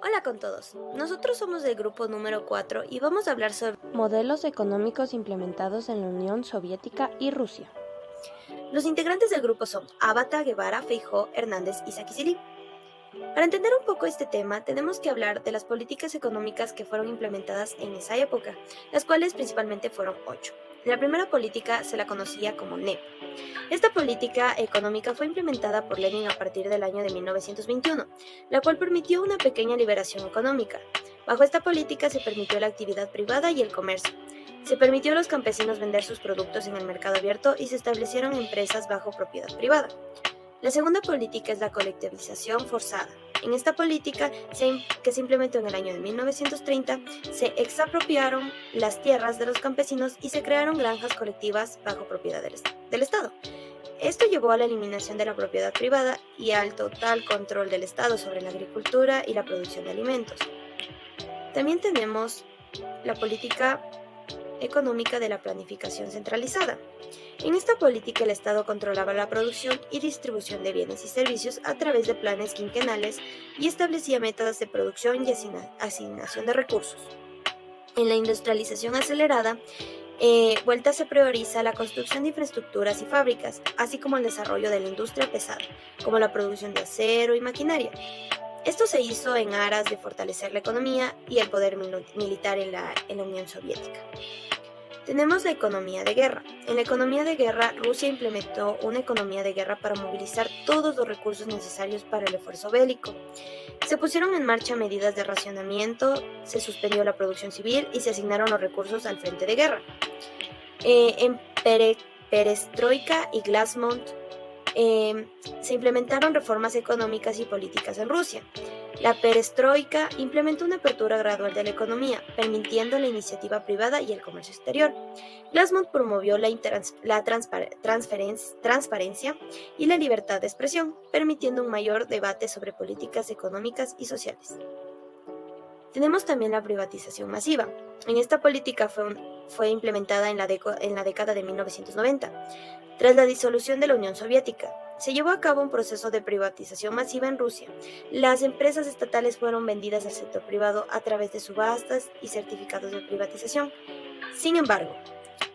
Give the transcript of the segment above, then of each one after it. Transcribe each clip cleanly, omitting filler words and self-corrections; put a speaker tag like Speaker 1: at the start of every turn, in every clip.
Speaker 1: Hola con todos, nosotros somos del grupo número 4 y vamos a hablar sobre
Speaker 2: Modelos económicos implementados en la Unión Soviética y Rusia.
Speaker 1: los integrantes del grupo son Ábata, Guevara, Feijó, Hernández y Saquicilí. Para entender un poco este tema, tenemos que hablar de las políticas económicas que fueron implementadas en esa época, las cuales principalmente fueron 8. La primera política se la conocía como NEP. Esta política económica fue implementada por Lenin a partir del año de 1921, la cual permitió una pequeña liberación económica. Bajo esta política se permitió la actividad privada y el comercio. Se permitió a los campesinos vender sus productos en el mercado abierto y se establecieron empresas bajo propiedad privada. La segunda política es la colectivización forzada. En esta política, que se implementó en el año de 1930, se exapropiaron las tierras de los campesinos y se crearon granjas colectivas bajo propiedad del Estado. Esto llevó a la eliminación de la propiedad privada y al total control del Estado sobre la agricultura y la producción de alimentos. También tenemos la política económica de la planificación centralizada. En esta política el Estado controlaba la producción y distribución de bienes y servicios a través de planes quinquenales y establecía metas de producción y asignación de recursos. En la industrialización acelerada, vuelta se prioriza la construcción de infraestructuras y fábricas, así como el desarrollo de la industria pesada, como la producción de acero y maquinaria. Esto se hizo en aras de fortalecer la economía y el poder militar en la Unión Soviética. Tenemos la economía de guerra. En la economía de guerra, Rusia implementó una economía de guerra para movilizar todos los recursos necesarios para el esfuerzo bélico. Se pusieron en marcha medidas de racionamiento, se suspendió la producción civil y se asignaron los recursos al frente de guerra. En Perestroika y Glasnost se implementaron reformas económicas y políticas en Rusia. La perestroika implementó una apertura gradual de la economía, permitiendo la iniciativa privada y el comercio exterior. Glasnost promovió la transparencia y la libertad de expresión, permitiendo un mayor debate sobre políticas económicas y sociales. Tenemos también la privatización masiva. En esta política fue implementada en la década de 1990. Tras la disolución de la Unión Soviética, se llevó a cabo un proceso de privatización masiva en Rusia. Las empresas estatales fueron vendidas al sector privado a través de subastas y certificados de privatización. Sin embargo,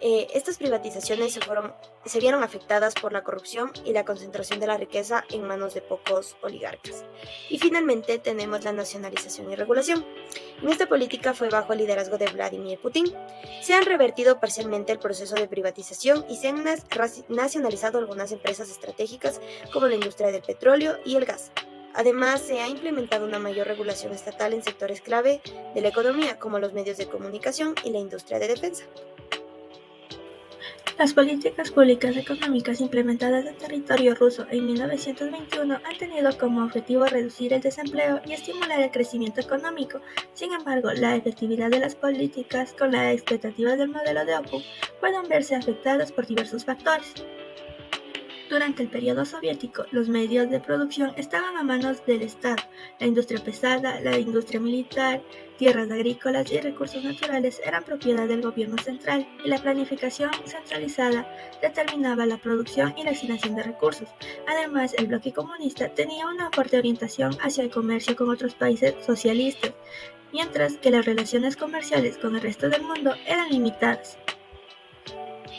Speaker 1: estas privatizaciones se vieron afectadas por la corrupción y la concentración de la riqueza en manos de pocos oligarcas. Y finalmente tenemos la nacionalización y regulación. En esta política fue bajo el liderazgo de Vladimir Putin. Se han revertido parcialmente el proceso de privatización y se han nacionalizado algunas empresas estratégicas como la industria del petróleo y el gas. Además, se ha implementado una mayor regulación estatal en sectores clave de la economía, como los medios de comunicación y la industria de defensa.
Speaker 3: Las políticas públicas económicas implementadas en territorio ruso en 1921 han tenido como objetivo reducir el desempleo y estimular el crecimiento económico. Sin embargo, la efectividad de las políticas con las expectativas del modelo de OPU pueden verse afectadas por diversos factores. Durante el periodo soviético, los medios de producción estaban a manos del Estado. La industria pesada, la industria militar, tierras agrícolas y recursos naturales eran propiedad del gobierno central y la planificación centralizada determinaba la producción y la asignación de recursos. Además, el bloque comunista tenía una fuerte orientación hacia el comercio con otros países socialistas, mientras que las relaciones comerciales con el resto del mundo eran limitadas.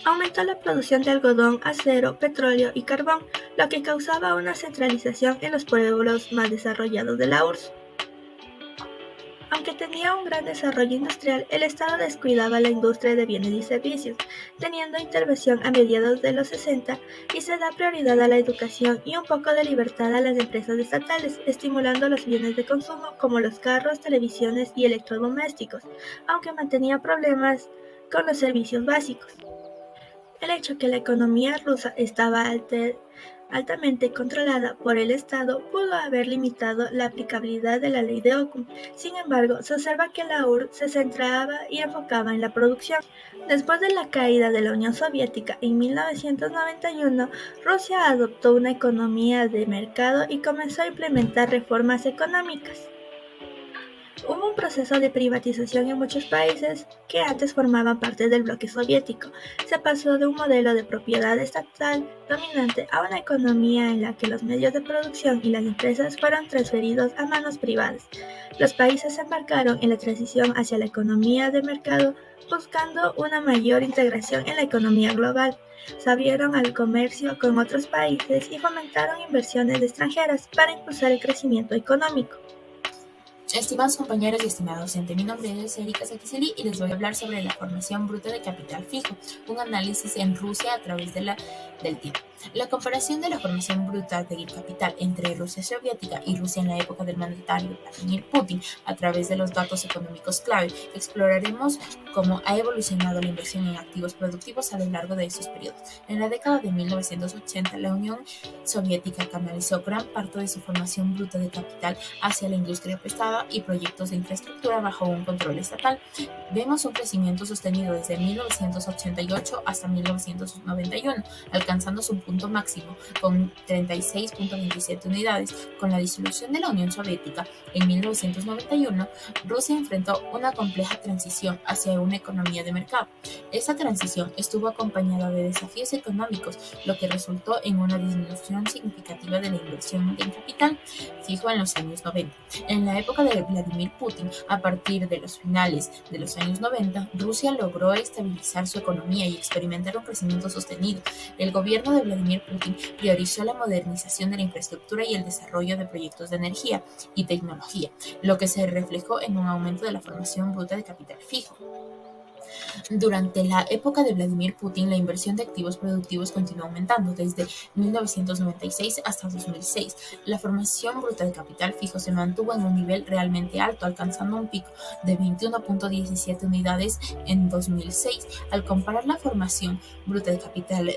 Speaker 3: Aumentó la producción de algodón, acero, petróleo y carbón, lo que causaba una centralización en los pueblos más desarrollados de la URSS. Aunque tenía un gran desarrollo industrial, el Estado descuidaba la industria de bienes y servicios, teniendo intervención a mediados de los 60 y se da prioridad a la educación y un poco de libertad a las empresas estatales, estimulando los bienes de consumo como los carros, televisiones y electrodomésticos, aunque mantenía problemas con los servicios básicos. El hecho que la economía rusa estaba altamente controlada por el Estado pudo haber limitado la aplicabilidad de la ley de Ockham. Sin embargo, se observa que la URSS se centraba y enfocaba en la producción. Después de la caída de la Unión Soviética en 1991, Rusia adoptó una economía de mercado y comenzó a implementar reformas económicas. Hubo un proceso de privatización en muchos países que antes formaban parte del bloque soviético. Se pasó de un modelo de propiedad estatal dominante a una economía en la que los medios de producción y las empresas fueron transferidos a manos privadas. Los países se embarcaron en la transición hacia la economía de mercado, buscando una mayor integración en la economía global. Se abrieron al comercio con otros países y fomentaron inversiones extranjeras para impulsar el crecimiento económico.
Speaker 4: Estimados compañeros y estimado docente, mi nombre es Erika Sakiseli y les voy a hablar sobre la formación bruta de capital fijo, un análisis en Rusia a través del tiempo. La comparación de la formación bruta de capital entre Rusia soviética y Rusia en la época del mandatario Vladimir Putin a través de los datos económicos clave, exploraremos cómo ha evolucionado la inversión en activos productivos a lo largo de esos periodos. En la década de 1980, la Unión Soviética canalizó gran parte de su formación bruta de capital hacia la industria prestada y proyectos de infraestructura bajo un control estatal. Vemos un crecimiento sostenido desde 1988 hasta 1991, alcanzando su punto máximo con 36.27 unidades. Con la disolución de la Unión Soviética en 1991, Rusia enfrentó una compleja transición hacia una economía de mercado. Esta transición estuvo acompañada de desafíos económicos, lo que resultó en una disminución significativa de la inversión en capital fijo en los años 90. En la época de Vladimir Putin, a partir de los finales de los años 90, Rusia logró estabilizar su economía y experimentar un crecimiento sostenido. El gobierno de Vladimir Putin priorizó la modernización de la infraestructura y el desarrollo de proyectos de energía y tecnología, lo que se reflejó en un aumento de la formación bruta de capital fijo. Durante la época de Vladimir Putin, la inversión de activos productivos continuó aumentando desde 1996 hasta 2006. La formación bruta de capital fijo se mantuvo en un nivel realmente alto, alcanzando un pico de 21.17 unidades en 2006. Al comparar la formación bruta de capital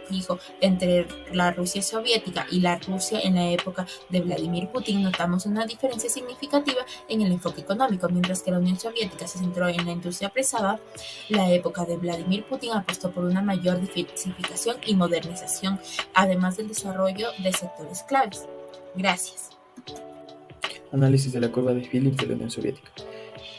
Speaker 4: fijo entre la Rusia soviética y la Rusia en la época de Vladimir Putin, notamos una diferencia significativa en el enfoque económico. Mientras que la Unión Soviética se centró en la industria pesada, la época de Vladimir Putin apostó por una mayor diversificación y modernización, además del desarrollo de sectores claves. Gracias.
Speaker 5: Análisis de la curva de Phillips de la Unión Soviética.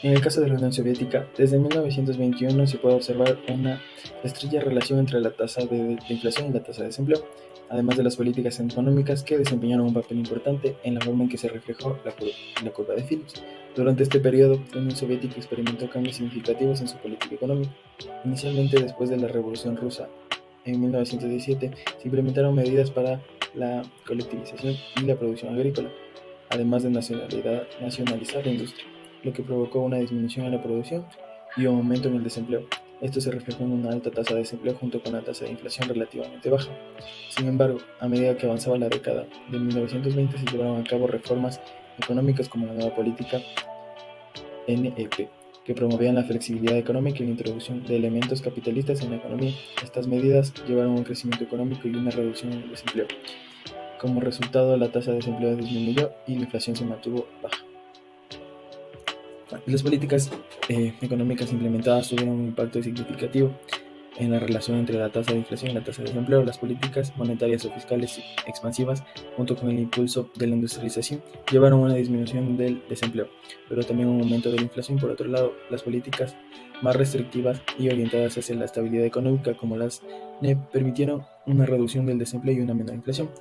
Speaker 5: En el caso de la Unión Soviética, desde 1921 se puede observar una estrecha relación entre la tasa de inflación y la tasa de desempleo, además de las políticas económicas que desempeñaron un papel importante en la forma en que se reflejó la curva de Phillips. Durante este periodo, la Unión Soviética experimentó cambios significativos en su política económica. Inicialmente, después de la Revolución Rusa en 1917, se implementaron medidas para la colectivización y la producción agrícola, además de nacionalizar la industria, lo que provocó una disminución en la producción y un aumento en el desempleo. Esto se reflejó en una alta tasa de desempleo junto con una tasa de inflación relativamente baja. Sin embargo, a medida que avanzaba la década de 1920 se llevaron a cabo reformas económicas como la nueva política NEP, que promovían la flexibilidad económica y la introducción de elementos capitalistas en la economía. Estas medidas llevaron a un crecimiento económico y una reducción en el desempleo. Como resultado, la tasa de desempleo disminuyó y la inflación se mantuvo baja. Las políticas económicas implementadas tuvieron un impacto significativo en la relación entre la tasa de inflación y la tasa de desempleo. Las políticas monetarias o fiscales expansivas, junto con el impulso de la industrialización, llevaron a una disminución del desempleo, pero también un aumento de la inflación. Por otro lado, las políticas más restrictivas y orientadas hacia la estabilidad económica, como las NEP, permitieron una reducción del desempleo y una menor inflación.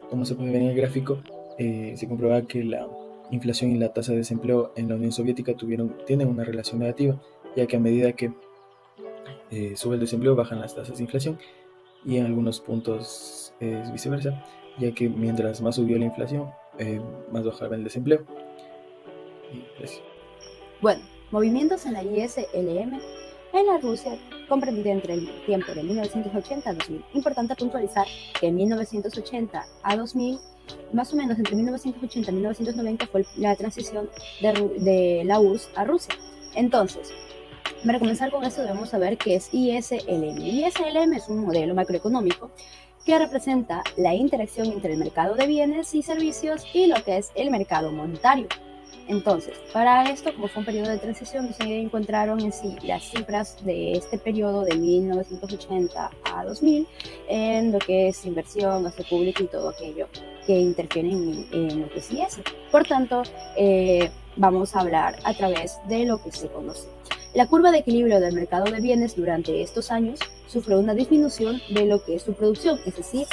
Speaker 5: Como se puede ver en el gráfico, se comprueba que la inflación y la tasa de desempleo en la Unión Soviética tienen una relación negativa, ya que a medida que sube el desempleo bajan las tasas de inflación, y en algunos puntos es viceversa, ya que mientras más subió la inflación, más bajaba el desempleo.
Speaker 6: Bueno, movimientos en la ISLM en la Rusia comprendida entre el tiempo de 1980 a 2000. Importante puntualizar que en 1980 a 2000, más o menos entre 1980 y 1990, fue la transición de la URSS a Rusia. Entonces, para comenzar con esto debemos saber qué es ISLM. ISLM es un modelo macroeconómico que representa la interacción entre el mercado de bienes y servicios y lo que es el mercado monetario. Entonces, para esto, como fue un periodo de transición, se encontraron en sí las cifras de este periodo de 1980 a 2000 en lo que es inversión, gasto público y todo aquello que interfieren en lo que es IS. Por tanto, vamos a hablar a través de lo que se conoce. La curva de equilibrio del mercado de bienes durante estos años sufrió una disminución de lo que es su producción, es decir,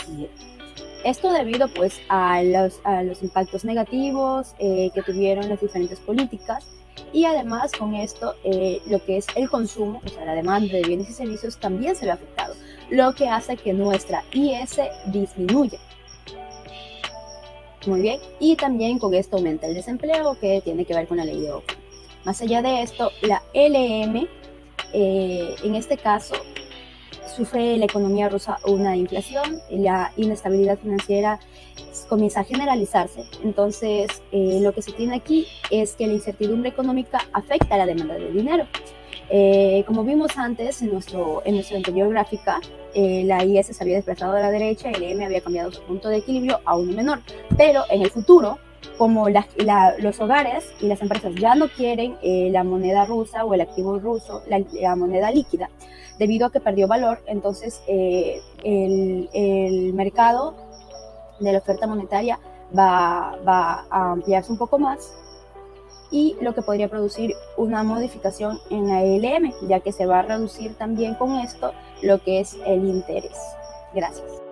Speaker 6: esto debido pues a los impactos negativos que tuvieron las diferentes políticas, y además con esto lo que es el consumo, o sea, la demanda de bienes y servicios también se ve afectado, lo que hace que nuestra IS disminuya. Muy bien, y también con esto aumenta el desempleo, que tiene que ver con la ley de Oakland. Más allá de esto, la LM, en este caso, sufre la economía rusa una inflación, la inestabilidad financiera comienza a generalizarse. Entonces, lo que se tiene aquí es que la incertidumbre económica afecta a la demanda de dinero. Como vimos antes en nuestra anterior gráfica, la IS se había desplazado a la derecha y el M había cambiado su punto de equilibrio a uno menor. Pero en el futuro, como los hogares y las empresas ya no quieren la moneda rusa o el activo ruso, la moneda líquida, debido a que perdió valor, entonces el mercado de la oferta monetaria va a ampliarse un poco más, y lo que podría producir una modificación en la LM, ya que se va a reducir también con esto lo que es el interés. Gracias.